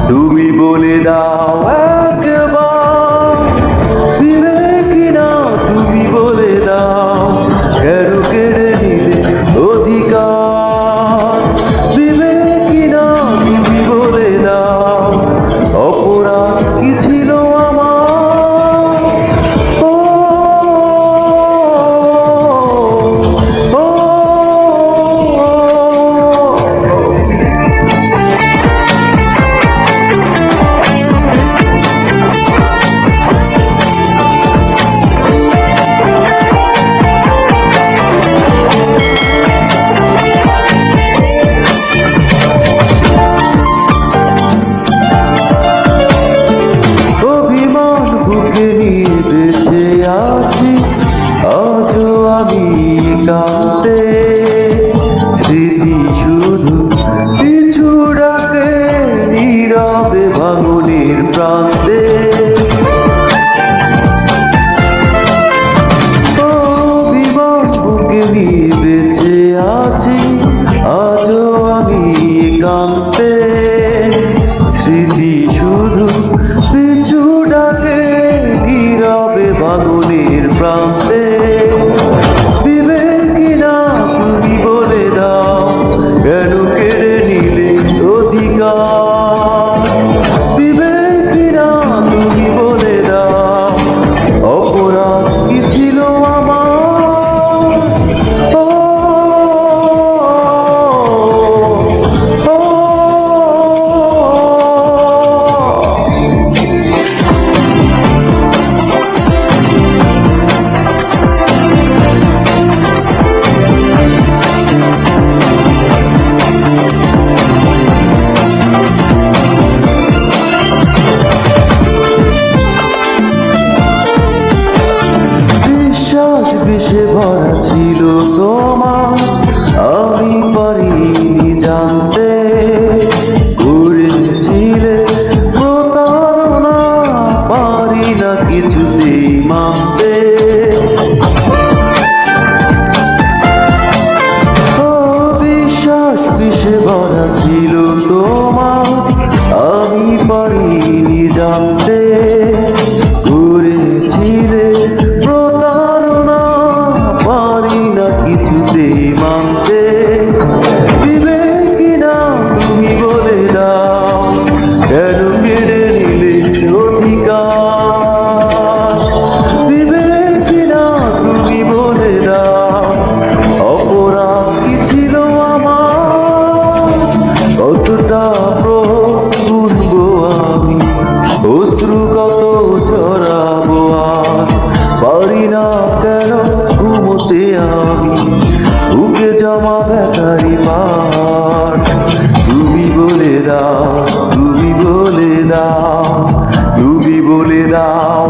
তুমি বলে দাও একবার, দিলে কিনা তুমি বলে দাও, কেন কেড়ে নিলে অধিকার? দিলে কিনা তুমি বলে দাও, অপরাধ কি ছিল আমার? ও, ও, ও, অভিমান বুকে নিয়ে বেঁচে আছি, আজও আমি কাঁদতে। স্মৃতি শুধু পিছু ডাকে নীরবে ভাঙনের প্রান্তে। অভিমান বুকে নিয়ে বেঁচে আছি, আজও আমি কাঁদতে। স্মৃতি শুধু পিছু ডাকে নীরবে ভাঙনের প্রান্তে। বিবেকিনা তুমি বলে দাও, কেন কেড়ে নিলে অধিকার? বিবেকিনা তুমি বলে দাও, অপরাধ কি ছিল আমার? ও, ও, বিশ্বাস বিষে ভরা ছিল তোমার, আমি পারিনি জানতে। করেছিলে প্রতারণা, পারি না কিছুতেই মানতে। ও, বিশ্বাস বিষে ভরা ছিল তোমার, আমি পারিনি জানতে। করেছিলে প্রতারণা, পারি না কিছুতেই মানতে। দিবে কিনা তুমি বলে দাও, কেন কেড়ে নিলে অধিকার? দিবে কিনা তুমি বলে দাও, অপরাধ কি ছিল আমার? কতটা গুনবো আমি, অশ্রু কত ঝরাবো আর? পারি না কেন ঘুমোতে আমি, বুকে জমা ব্যথারি পাঠ। তুমি বলে দাও, তুমি বলে দাও, তুমি বলে দাও